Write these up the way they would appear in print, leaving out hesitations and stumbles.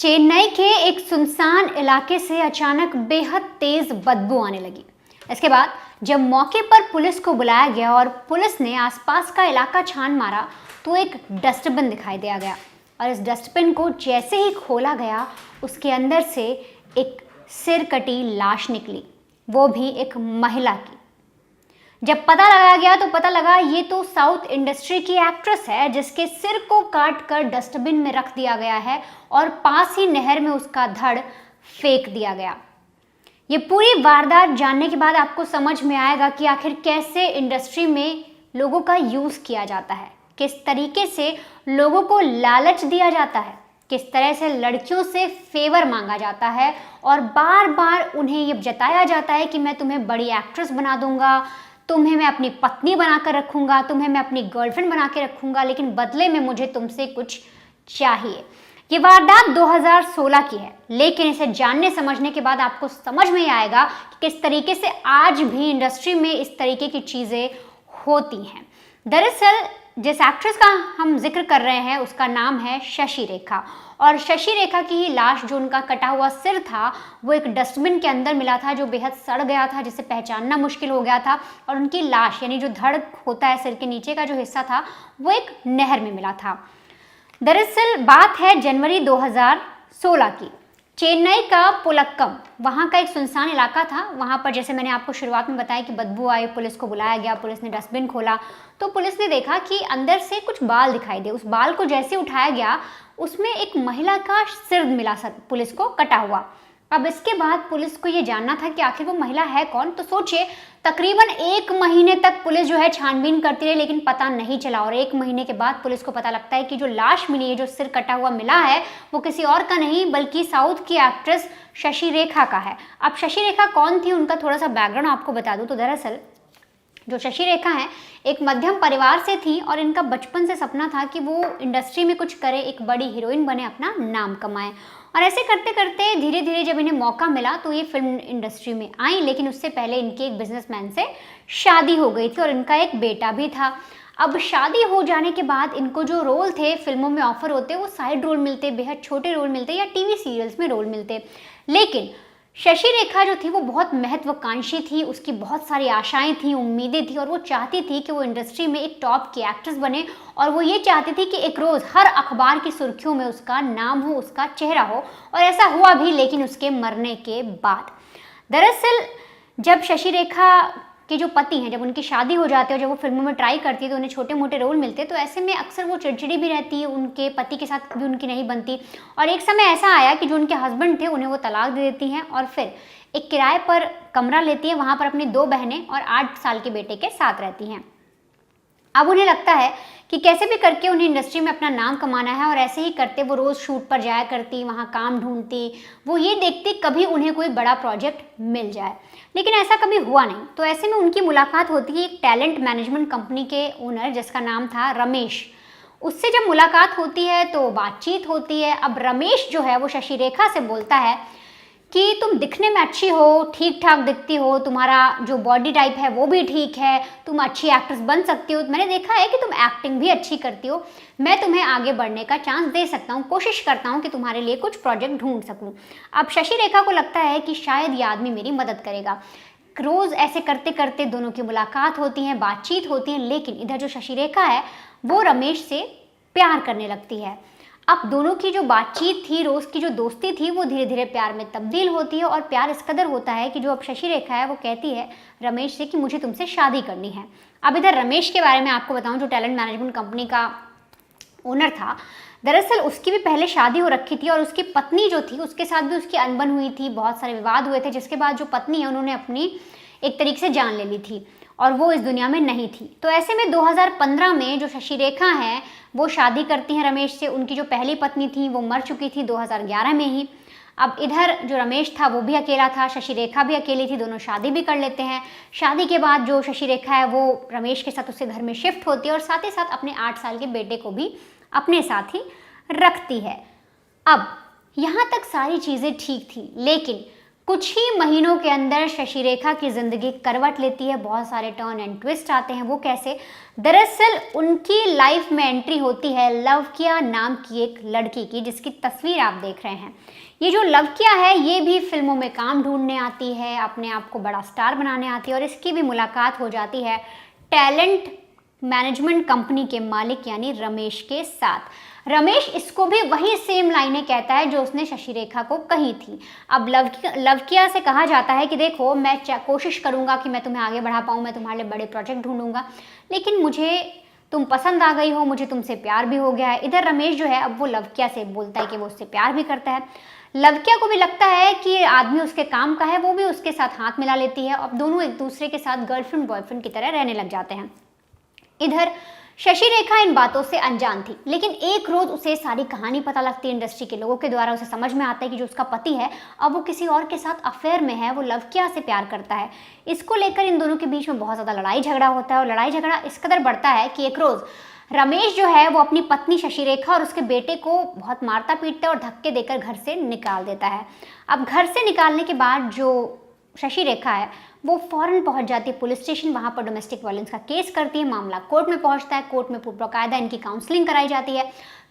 चेन्नई के एक सुनसान इलाके से अचानक बेहद तेज बदबू आने लगी। इसके बाद जब मौके पर पुलिस को बुलाया गया और पुलिस ने आसपास का इलाका छान मारा तो एक डस्टबिन दिखाई दिया गया और इस डस्टबिन को जैसे ही खोला गया उसके अंदर से एक सिर कटी लाश निकली, वो भी एक महिला की। जब पता लगाया गया तो पता लगा ये तो साउथ इंडस्ट्री की एक्ट्रेस है जिसके सिर को काट कर डस्टबिन में रख दिया गया है और पास ही नहर में उसका धड़ फेंक दिया गया। ये पूरी वारदात जानने के बाद आपको समझ में आएगा कि आखिर कैसे इंडस्ट्री में लोगों का यूज किया जाता है, किस तरीके से लोगों को लालच दिया जाता है, किस तरह से लड़कियों से फेवर मांगा जाता है और बार बार उन्हें ये जताया जाता है कि मैं तुम्हें बड़ी एक्ट्रेस बना दूंगा, तुम्हें मैं अपनी पत्नी बनाकर रखूंगा, तुम्हें मैं अपनी गर्लफ्रेंड बना के रखूंगा, लेकिन बदले में मुझे तुमसे कुछ चाहिए। ये वारदात 2016 की है, लेकिन इसे जानने समझने के बाद आपको समझ में आएगा कि किस तरीके से आज भी इंडस्ट्री में इस तरीके की चीज़ें होती हैं। दरअसल जिस एक्ट्रेस का हम जिक्र कर रहे हैं उसका नाम है शशि रेखा, और शशि रेखा की ही लाश, जो उनका कटा हुआ सिर था, वो एक डस्टबिन के अंदर मिला था जो बेहद सड़ गया था, जिसे पहचानना मुश्किल हो गया था। और उनकी लाश यानी जो धड़ होता है, सिर के नीचे का जो हिस्सा था, वो एक नहर में मिला था। दरअसल बात है जनवरी 2016 की। चेन्नई का पुलक्कम, वहाँ का एक सुनसान इलाका था। वहाँ पर जैसे मैंने आपको शुरुआत में बताया कि बदबू आई, पुलिस को बुलाया गया, पुलिस ने डस्टबिन खोला तो पुलिस ने देखा कि अंदर से कुछ बाल दिखाई दे। उस बाल को जैसे उठाया गया उसमें एक महिला का सिर मिला पुलिस को कटा हुआ। अब इसके बाद पुलिस को ये जानना था कि आखिर वो महिला है कौन। तो सोचिए, तकरीबन 1 महीने तक पुलिस जो है छानबीन करती रही, लेकिन पता नहीं चला। और 1 महीने के बाद पुलिस को पता लगता है कि जो लाश मिली है, जो सिर कटा हुआ मिला है, वो किसी और का नहीं बल्कि साउथ की एक्ट्रेस शशि रेखा का है। अब शशि रेखा कौन थी, उनका थोड़ा सा बैकग्राउंड आपको बता दूं तो दरअसल जो शशि रेखा है एक मध्यम परिवार से थी और इनका बचपन से सपना था कि वो इंडस्ट्री में कुछ करे, एक बड़ी हीरोइन बने, अपना नाम कमाए। और ऐसे करते करते धीरे धीरे जब इन्हें मौका मिला तो ये फिल्म इंडस्ट्री में आई, लेकिन उससे पहले इनकी एक बिजनेसमैन से शादी हो गई थी और इनका एक बेटा भी था। अब शादी हो जाने के बाद इनको जो रोल थे फिल्मों में ऑफर होते, वो साइड रोल मिलते, बेहद छोटे रोल मिलते या टीवी सीरियल्स में रोल मिलते। लेकिन शशि रेखा जो थी वो बहुत महत्वाकांक्षी थी, उसकी बहुत सारी आशाएं थी, उम्मीदें थी और वो चाहती थी कि वो इंडस्ट्री में एक टॉप की एक्ट्रेस बने। और वो ये चाहती थी कि एक रोज़ हर अखबार की सुर्खियों में उसका नाम हो, उसका चेहरा हो। और ऐसा हुआ भी, लेकिन उसके मरने के बाद। दरअसल जब शशि रेखा के जो पति हैं, जब उनकी शादी हो जाती है और जब वो फिल्मों में ट्राई करती है तो उन्हें छोटे मोटे रोल मिलते, तो ऐसे में अक्सर वो चिड़चिड़ी भी रहती है, उनके पति के साथ भी उनकी नहीं बनती। और एक समय ऐसा आया कि जो उनके हस्बैंड थे उन्हें वो तलाक दे देती हैं और फिर एक किराए पर कमरा लेती है, वहाँ पर अपनी 2 बहनें और 8 साल के बेटे के साथ रहती हैं। अब उन्हें लगता है कि कैसे भी करके उन्हें इंडस्ट्री में अपना नाम कमाना है और ऐसे ही करते वो रोज़ शूट पर जाया करती, वहाँ काम ढूंढती, वो ये देखती कभी उन्हें कोई बड़ा प्रोजेक्ट मिल जाए, लेकिन ऐसा कभी हुआ नहीं। तो ऐसे में उनकी मुलाकात होती है एक टैलेंट मैनेजमेंट कंपनी के ओनर जिसका नाम था रमेश। उससे जब मुलाकात होती है तो बातचीत होती है। अब रमेश जो है वो शशि रेखा से बोलता है कि तुम दिखने में अच्छी हो, ठीक ठाक दिखती हो, तुम्हारा जो बॉडी टाइप है वो भी ठीक है, तुम अच्छी एक्ट्रेस बन सकती हो, मैंने देखा है कि तुम एक्टिंग भी अच्छी करती हो, मैं तुम्हें आगे बढ़ने का चांस दे सकता हूँ, कोशिश करता हूँ कि तुम्हारे लिए कुछ प्रोजेक्ट ढूंढ सकूँ। अब शशि रेखा को लगता है कि शायद ये आदमी मेरी मदद करेगा। रोज़ ऐसे करते करते दोनों की मुलाकात होती है, बातचीत होती है, लेकिन इधर जो शशि रेखा है वो रमेश से प्यार करने लगती है। अब दोनों की जो बातचीत थी, रोज़ की जो दोस्ती थी, वो धीरे धीरे प्यार में तब्दील होती है और प्यार इस कदर होता है कि जो अब शशि रेखा है वो कहती है रमेश से कि मुझे तुमसे शादी करनी है। अब इधर रमेश के बारे में आपको बताऊं, जो टैलेंट मैनेजमेंट कंपनी का ओनर था, दरअसल उसकी भी पहले शादी हो रखी थी और उसकी पत्नी जो थी उसके साथ भी उसकी अनबन हुई थी, बहुत सारे विवाद हुए थे, जिसके बाद जो पत्नी है उन्होंने अपनी एक तरीके से जान ले ली थी और वो इस दुनिया में नहीं थी। तो ऐसे में 2015 में जो शशि रेखा है वो शादी करती हैं रमेश से। उनकी जो पहली पत्नी थी वो मर चुकी थी 2011 में ही। अब इधर जो रमेश था वो भी अकेला था, शशि रेखा भी अकेली थी, दोनों शादी भी कर लेते हैं। शादी के बाद जो शशि रेखा है वो रमेश के साथ उसके घर में शिफ्ट होती है और साथ ही साथ अपने 8 साल के बेटे को भी अपने साथ ही रखती है। अब यहाँ तक सारी चीज़ें ठीक थी, लेकिन कुछ ही महीनों के अंदर शशि रेखा की जिंदगी करवट लेती है, बहुत सारे टर्न एंड ट्विस्ट आते हैं। वो कैसे? दरअसल उनकी लाइफ में एंट्री होती है लवकिया नाम की एक लड़की की, जिसकी तस्वीर आप देख रहे हैं। ये जो लवकिया है ये भी फिल्मों में काम ढूंढने आती है, अपने आप को बड़ा स्टार बनाने आती है, और इसकी भी मुलाकात हो जाती है टैलेंट मैनेजमेंट कंपनी के मालिक यानी रमेश के साथ। रमेश इसको भी वही सेम लाइनें कहता है जो उसने शशि रेखा को कही थी। अब लवकिया से कहा जाता है कि देखो, मैं कोशिश करूंगा कि मैं तुम्हें आगे बढ़ा पाऊँ, मैं तुम्हारे लिए बड़े प्रोजेक्ट ढूंढूंगा, लेकिन मुझे तुम पसंद आ गई हो, मुझे तुमसे प्यार भी हो गया है। इधर रमेश जो है अब वो लवकिया से बोलता है कि वो उससे प्यार भी करता है। लवकिया को भी लगता है कि ये आदमी उसके काम का है, वो भी उसके साथ हाथ मिला लेती है। अब दोनों एक दूसरे के साथ गर्लफ्रेंड बॉयफ्रेंड की तरह रहने लग जाते हैं। इधर शशि रेखा इन बातों से अनजान थी, लेकिन एक रोज उसे सारी कहानी पता लगती है इंडस्ट्री के लोगों के द्वारा। उसे समझ में आता है कि जो उसका पति है अब वो किसी और के साथ अफेयर में है, वो लवकिया से प्यार करता है। इसको लेकर इन दोनों के बीच में बहुत ज़्यादा लड़ाई झगड़ा होता है, और लड़ाई झगड़ा इस कदर बढ़ता है कि एक रोज़ रमेश जो है वो अपनी पत्नी शशि रेखा और उसके बेटे को बहुत मारता पीटता है और धक्के देकर घर से निकाल देता है। अब घर से निकालने के बाद जो शशि रेखा है वो फौरन पहुंच जाती है पुलिस स्टेशन, वहां पर डोमेस्टिक वायलेंस का केस करती है। मामला कोर्ट में पहुंचता है, कोर्ट में बाकायदा इनकी काउंसलिंग कराई जाती है।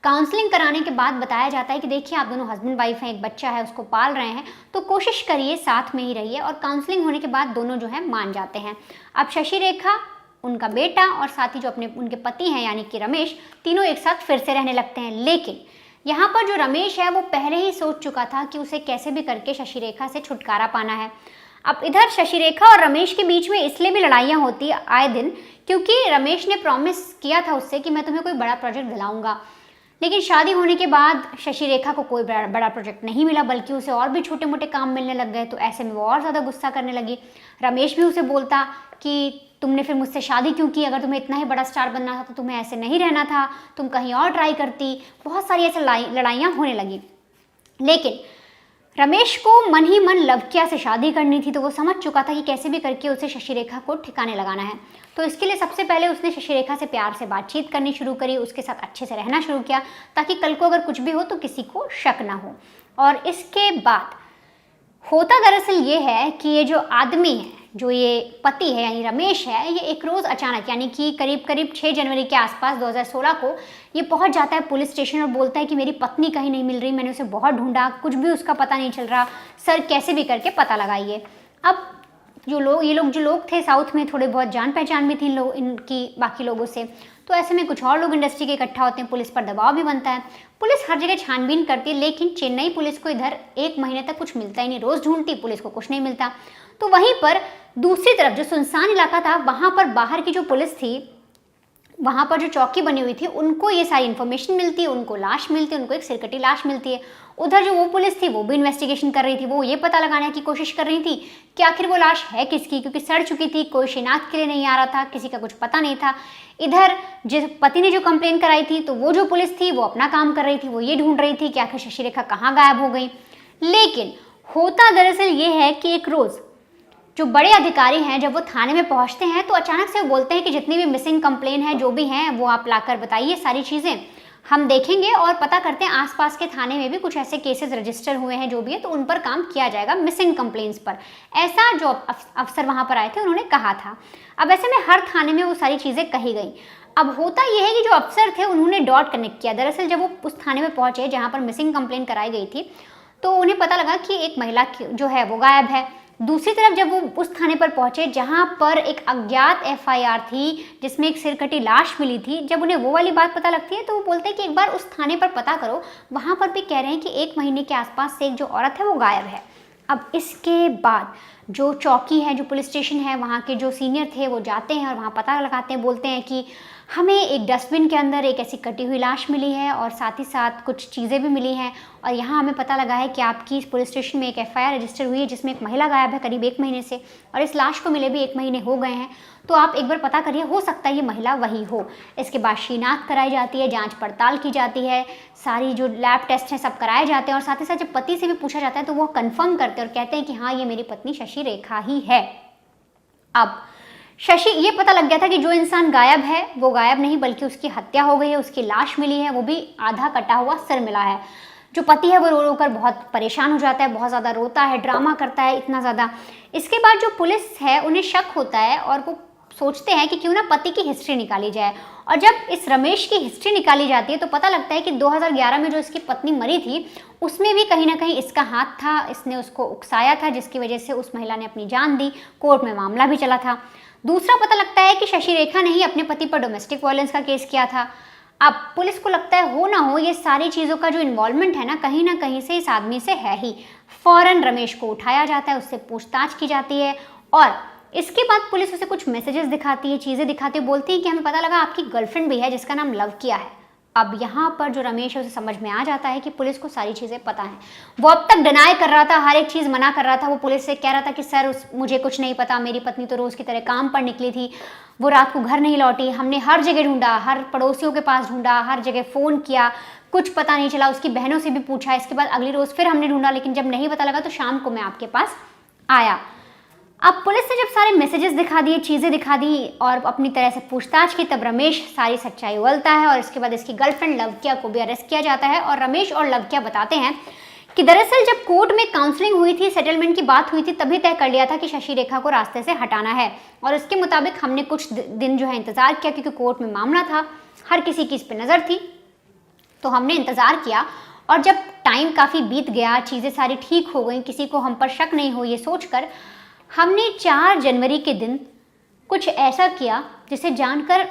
काउंसलिंग कराने के बाद बताया जाता है कि देखिए, आप दोनों हस्बैंड वाइफ हैं, एक बच्चा है, उसको पाल रहे हैं, तो कोशिश करिए साथ में ही रहिए। और काउंसलिंग होने के बाद दोनों जो है मान जाते हैं। अब शशि रेखा, उनका बेटा और साथ ही जो उनके पति हैं यानी कि रमेश, तीनों एक साथ फिर से रहने लगते हैं। लेकिन यहाँ पर जो रमेश है वो पहले ही सोच चुका था कि उसे कैसे भी करके शशि रेखा से छुटकारा पाना है। अब इधर शशि रेखा और रमेश के बीच में इसलिए भी लड़ाइयाँ होती है आए दिन, क्योंकि रमेश ने प्रॉमिस किया था उससे कि मैं तुम्हें कोई बड़ा प्रोजेक्ट दिलाऊंगा, लेकिन शादी होने के बाद शशि रेखा को कोई बड़ा प्रोजेक्ट नहीं मिला, बल्कि उसे और भी छोटे मोटे काम मिलने लग गए। तो ऐसे में वो और ज़्यादा गुस्सा करने लगी। रमेश भी उसे बोलता कि तुमने फिर मुझसे शादी क्यों की? अगर तुम्हें इतना ही बड़ा स्टार बनना था तो तुम्हें ऐसे नहीं रहना था, तुम कहीं और ट्राई करती। बहुत सारी ऐसे लड़ाइयाँ होने लगी। लेकिन रमेश को मन ही मन लवकिया से शादी करनी थी, तो वो समझ चुका था कि कैसे भी करके उसे शशि रेखा को ठिकाने लगाना है। तो इसके लिए सबसे पहले उसने शशि रेखा से प्यार से बातचीत करनी शुरू करी, उसके साथ अच्छे से रहना शुरू किया, ताकि कल को अगर कुछ भी हो तो किसी को शक ना हो। और इसके बाद होता दरअसल ये है कि ये जो आदमी है, जो ये पति है यानी रमेश है, ये एक रोज़ अचानक यानी कि करीब 6 जनवरी के आसपास 2016 को ये पहुंच जाता है पुलिस स्टेशन और बोलता है कि मेरी पत्नी कहीं नहीं मिल रही, मैंने उसे बहुत ढूंढा, कुछ भी उसका पता नहीं चल रहा, सर कैसे भी करके पता लगाइए। अब जो लोग थे साउथ में, थोड़े बहुत जान पहचान भी थी इनकी बाकी लोगों से, तो ऐसे में कुछ और लोग इंडस्ट्री के इकट्ठा होते हैं, पुलिस पर दबाव भी बनता है। पुलिस हर जगह छानबीन करती है, लेकिन चेन्नई पुलिस को इधर 1 महीने तक कुछ मिलता ही नहीं। रोज़ ढूंढती, पुलिस को कुछ नहीं मिलता। तो वहीं पर दूसरी तरफ जो सुनसान इलाका था, वहाँ पर बाहर की जो पुलिस थी, वहाँ पर जो चौकी बनी हुई थी, उनको ये सारी इन्फॉर्मेशन मिलती है, उनको लाश मिलती है, उनको एक सिरकटी लाश मिलती है। उधर जो वो पुलिस थी वो भी इन्वेस्टिगेशन कर रही थी, वो ये पता लगाने की कोशिश कर रही थी कि आखिर वो लाश है किसकी, क्योंकि सड़ चुकी थी, कोई शिनाख्त के लिए नहीं आ रहा था, किसी का कुछ पता नहीं था। इधर जिस पति ने जो कंप्लेन कराई थी, तो वो जो पुलिस थी वो अपना काम कर रही थी, वो ये ढूंढ रही थी कि आखिर शशि रेखा कहाँ गायब हो गई। लेकिन होता दरअसल ये है कि एक रोज़ जो बड़े अधिकारी हैं जब वो थाने में पहुंचते हैं, तो अचानक से वो बोलते हैं कि जितनी भी मिसिंग कंप्लेन है, जो भी हैं, वो आप लाकर बताइए, सारी चीज़ें हम देखेंगे और पता करते हैं आसपास के थाने में भी कुछ ऐसे केसेस रजिस्टर हुए हैं जो भी है, तो उन पर काम किया जाएगा मिसिंग कंप्लेंट्स पर। ऐसा जो अफसर वहाँ पर आए थे उन्होंने कहा था। अब ऐसे में हर थाने में वो सारी चीज़ें कही गई। अब होता यह है कि जो अफसर थे उन्होंने डॉट कनेक्ट किया। दरअसल जब वो उस थाने में पहुँचे जहाँ पर मिसिंग कंप्लेन कराई गई थी, तो उन्हें पता लगा कि एक महिला जो है वो गायब है। दूसरी तरफ जब वो उस थाने पर पहुंचे जहां पर एक अज्ञात एफआईआर थी जिसमें एक सिरकटी लाश मिली थी, जब उन्हें वो वाली बात पता लगती है तो वो बोलते हैं कि एक बार उस थाने पर पता करो, वहां पर भी कह रहे हैं कि 1 महीने के आसपास से एक जो औरत है वो गायब है। अब इसके बाद जो चौकी है, जो पुलिस स्टेशन है, वहाँ के जो सीनियर थे वो जाते हैं और वहाँ पता लगाते हैं, बोलते हैं कि हमें एक डस्टबिन के अंदर एक ऐसी कटी हुई लाश मिली है और साथ ही साथ कुछ चीज़ें भी मिली हैं, और यहाँ हमें पता लगा है कि आपकी इस पुलिस स्टेशन में एक एफआईआर रजिस्टर हुई है जिसमें एक महिला गायब है करीब 1 महीने से, और इस लाश को मिले भी 1 महीने हो गए हैं, तो आप एक बार पता करिए, हो सकता है ये महिला वही हो। इसके बाद शिनाख्त कराई जाती है, जांच पड़ताल की जाती है, सारी जो लैब टेस्ट हैं सब कराए जाते हैं, और साथ ही साथ जब पति से भी पूछा जाता है तो वो कंफर्म करते हैं और कहते हैं कि हाँ, ये मेरी पत्नी शशि रेखा ही है। अब शशि, ये पता लग गया था कि जो इंसान गायब है वो गायब नहीं बल्कि उसकी हत्या हो गई है, उसकी लाश मिली है, वो भी आधा कटा हुआ सर मिला है। जो पति है वो रो रो कर बहुत परेशान हो जाता है, बहुत ज़्यादा रोता है, ड्रामा करता है इतना ज़्यादा। इसके बाद जो पुलिस है उन्हें शक होता है और वो सोचते हैं कि क्यों ना पति की हिस्ट्री निकाली जाए। और जब इस रमेश की हिस्ट्री निकाली जाती है तो पता लगता है कि 2011 में जो इसकी पत्नी मरी थी उसमें भी कहीं ना कहीं इसका हाथ था, इसने उसको उकसाया था जिसकी वजह से उस महिला ने अपनी जान दी। कोर्ट में मामला भी चला था। दूसरा पता लगता है कि शशि रेखा ने ही अपने पति पर डोमेस्टिक वायलेंस का केस किया था। अब पुलिस को लगता है हो ना हो ये सारी चीज़ों का जो इन्वॉल्वमेंट है ना कहीं से इस आदमी से है ही। फौरन रमेश को उठाया जाता है, उससे पूछताछ की जाती है और इसके बाद पुलिस उसे कुछ मैसेजेस दिखाती है, चीज़ें दिखाती है, बोलती है कि हमें पता लगा आपकी गर्लफ्रेंड भी है जिसका नाम लव किया है। अब यहाँ पर जो रमेश है उसे समझ में आ जाता है कि पुलिस को सारी चीज़ें पता हैं। वो अब तक डिनाई कर रहा था, हर एक चीज़ मना कर रहा था। वो पुलिस से कह रहा था कि सर मुझे कुछ नहीं पता, मेरी पत्नी तो रोज़ की तरह काम पर निकली थी, वो रात को घर नहीं लौटी, हमने हर जगह ढूंढा, हर पड़ोसियों के पास ढूंढा, हर जगह फ़ोन किया, कुछ पता नहीं चला। उसकी बहनों से भी पूछा, इसके बाद अगली रोज़ फिर हमने ढूंढा, लेकिन जब नहीं पता लगा तो शाम को मैं आपके पास आया। अब पुलिस ने जब सारे मैसेजेस दिखा दिए, चीज़ें दिखा दी और अपनी तरह से पूछताछ की, तब रमेश सारी सच्चाई उगलता है और इसके बाद इसकी गर्लफ्रेंड लवक्या को भी अरेस्ट किया जाता है। और रमेश और लवक्या बताते हैं कि दरअसल जब कोर्ट में काउंसलिंग हुई थी, सेटलमेंट की बात हुई थी, तभी तय कर लिया था कि शशि रेखा को रास्ते से हटाना है। और इसके मुताबिक हमने कुछ दिन जो है इंतज़ार किया, क्योंकि कोर्ट में मामला था, हर किसी की इस पर नज़र थी, तो हमने इंतज़ार किया। और जब टाइम काफ़ी बीत गया, चीज़ें सारी ठीक हो गई, किसी को हम पर शक नहीं हो, ये सोचकर हमने 4 जनवरी के दिन कुछ ऐसा किया जिसे जानकर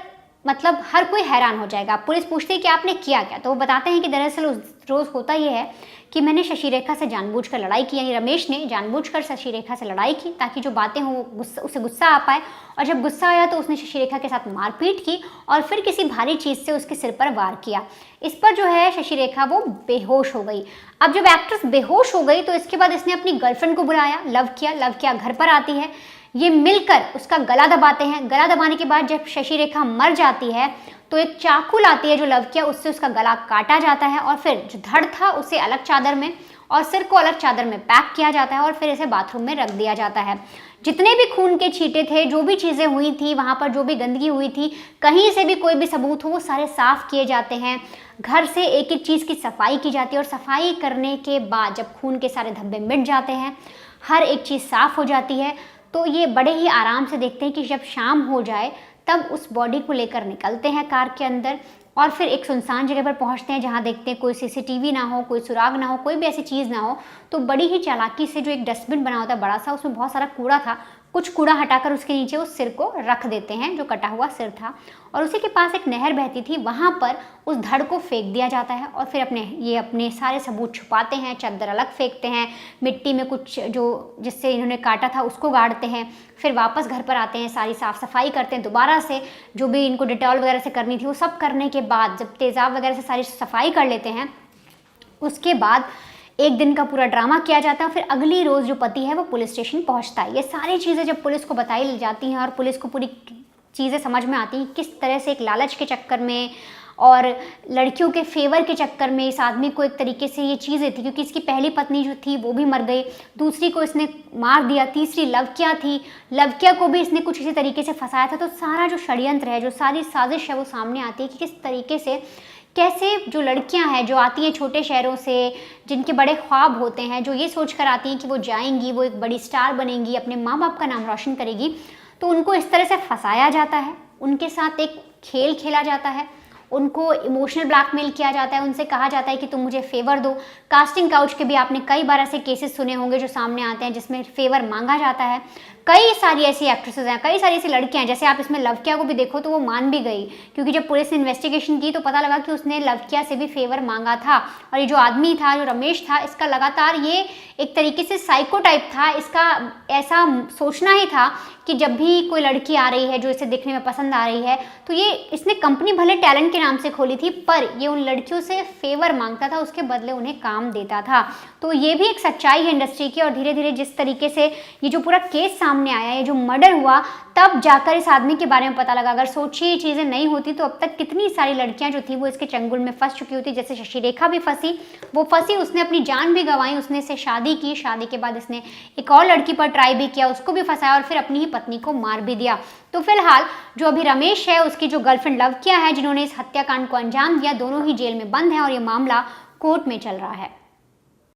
मतलब हर कोई हैरान हो जाएगा। पुलिस पूछती है कि आपने किया क्या, तो वो बताते हैं कि दरअसल उस रोज़ होता ये है कि मैंने शशि रेखा से जानबूझकर लड़ाई की, यानी रमेश ने जानबूझकर शशि रेखा से लड़ाई की ताकि जो बातें हों उसे गुस्सा आ पाए। और जब गुस्सा आया तो उसने शशि रेखा के साथ मारपीट की और फिर किसी भारी चीज़ से उसके सिर पर वार किया। इस पर जो है शशि रेखा वो बेहोश हो गई। अब जब एक्ट्रेस बेहोश हो गई तो इसके बाद इसने अपनी गर्लफ्रेंड को बुलाया, लवक्या घर पर आती है। ये मिलकर उसका गला दबाते हैं। गला दबाने के बाद जब शशि रेखा मर जाती है तो एक चाकू लाती है जो लवक्या, उससे उसका गला काटा जाता है और फिर जो धड़ था उसे अलग चादर में और सिर को अलग चादर में पैक किया जाता है और फिर इसे बाथरूम में रख दिया जाता है। जितने भी खून के छींटे थे, जो भी चीज़ें हुई थी वहाँ पर, जो भी गंदगी हुई थी, कहीं से भी कोई भी सबूत हो वो सारे साफ़ किए जाते हैं। घर से एक एक चीज़ की सफाई की जाती है और सफाई करने के बाद जब खून के सारे धब्बे मिट जाते हैं, हर एक चीज़ साफ़ हो जाती है, तो ये बड़े ही आराम से देखते हैं कि जब शाम हो जाए तब उस बॉडी को लेकर निकलते हैं कार के अंदर और फिर एक सुनसान जगह पर पहुंचते हैं जहां देखते हैं कोई सीसीटीवी ना हो, कोई सुराग ना हो, कोई भी ऐसी चीज़ ना हो। तो बड़ी ही चालाकी से जो एक डस्टबिन बना होता है बड़ा सा, उसमें बहुत सारा कूड़ा था, कुछ कूड़ा हटाकर उसके नीचे उस सिर को रख देते हैं जो कटा हुआ सिर था। और उसी के पास एक नहर बहती थी, वहाँ पर उस धड़ को फेंक दिया जाता है और फिर अपने सारे सबूत छुपाते हैं, चादर अलग फेंकते हैं, मिट्टी में कुछ जो जिससे इन्होंने काटा था उसको गाड़ते हैं, फिर वापस घर पर आते हैं, सारी साफ़ सफाई करते हैं दोबारा से, जो भी इनको डिटॉल वगैरह से करनी थी वो सब करने के बाद जब तेज़ाब वगैरह से सारी सफाई कर लेते हैं, उसके बाद एक दिन का पूरा ड्रामा किया जाता है। फिर अगली रोज़ जो पति है वो पुलिस स्टेशन पहुंचता है। ये सारी चीज़ें जब पुलिस को बताई जाती हैं और पुलिस को पूरी चीज़ें समझ में आती हैं किस तरह से एक लालच के चक्कर में और लड़कियों के फेवर के चक्कर में इस आदमी को एक तरीके से ये चीज़ें थी, क्योंकि इसकी पहली पत्नी जो थी वो भी मर गई, दूसरी को इसने मार दिया, तीसरी लवक्या थी, लवक्या को भी इसने कुछ इसी तरीके से फंसाया था। तो सारा जो षड्यंत्र है, जो सारी साजिश है वो सामने आती है कि किस तरीके से कैसे जो लड़कियां हैं जो आती हैं छोटे शहरों से, जिनके बड़े ख्वाब होते हैं, जो ये सोचकर आती हैं कि वो जाएंगी, वो एक बड़ी स्टार बनेंगी, अपने माँ बाप का नाम रोशन करेगी, तो उनको इस तरह से फंसाया जाता है, उनके साथ एक खेल खेला जाता है, उनको इमोशनल ब्लैकमेल किया जाता है, उनसे कहा जाता है कि तुम मुझे फेवर दो। कास्टिंग काउच के भी आपने कई बार ऐसे केसेस सुने होंगे जो सामने आते हैं जिसमें फेवर मांगा जाता है। कई सारी ऐसी एक्ट्रेसेस हैं, कई सारी ऐसी लड़कियां हैं, जैसे आप इसमें लवक्या को भी देखो तो वो मान भी गई, क्योंकि जब पुलिस ने इन्वेस्टिगेशन की तो पता लगा कि उसने लवक्या से भी फेवर मांगा था। और ये जो आदमी था, जो रमेश था, इसका लगातार ये एक तरीके से साइको टाइप था। इसका ऐसा सोचना ही था कि जब भी कोई लड़की आ रही है जो इसे देखने में पसंद आ रही है, तो ये इसने कंपनी भले टैलेंट के नाम से खोली थी, पर ये उन लड़कियों से फेवर मांगता था, उसके बदले उन्हें काम देता था। तो ये भी एक सच्चाई है इंडस्ट्री की। और धीरे धीरे जिस तरीके से ये जो पूरा केस सामने आया, ये जो मर्डर हुआ, तब जाकर इस आदमी के बारे में पता लगा। अगर सोचिए ये चीज़ें नहीं होती तो अब तक कितनी सारी लड़कियां जो थी वो इसके चंगुल में फंस चुकी होती। जैसे शशि रेखा भी फंसी, वो फंसी, उसने अपनी जान भी गंवाई, उसने इससे शादी की, शादी के बाद इसने एक और लड़की पर ट्राई भी किया, उसको भी फंसाया और फिर अपनी ही पत्नी को मार भी दिया। तो फिलहाल जो अभी रमेश है, उसकी जो गर्लफ्रेंड लवक्या है, जिन्होंने इस हत्याकांड को अंजाम दिया, दोनों ही जेल में बंद हैं और ये मामला कोर्ट में चल रहा है।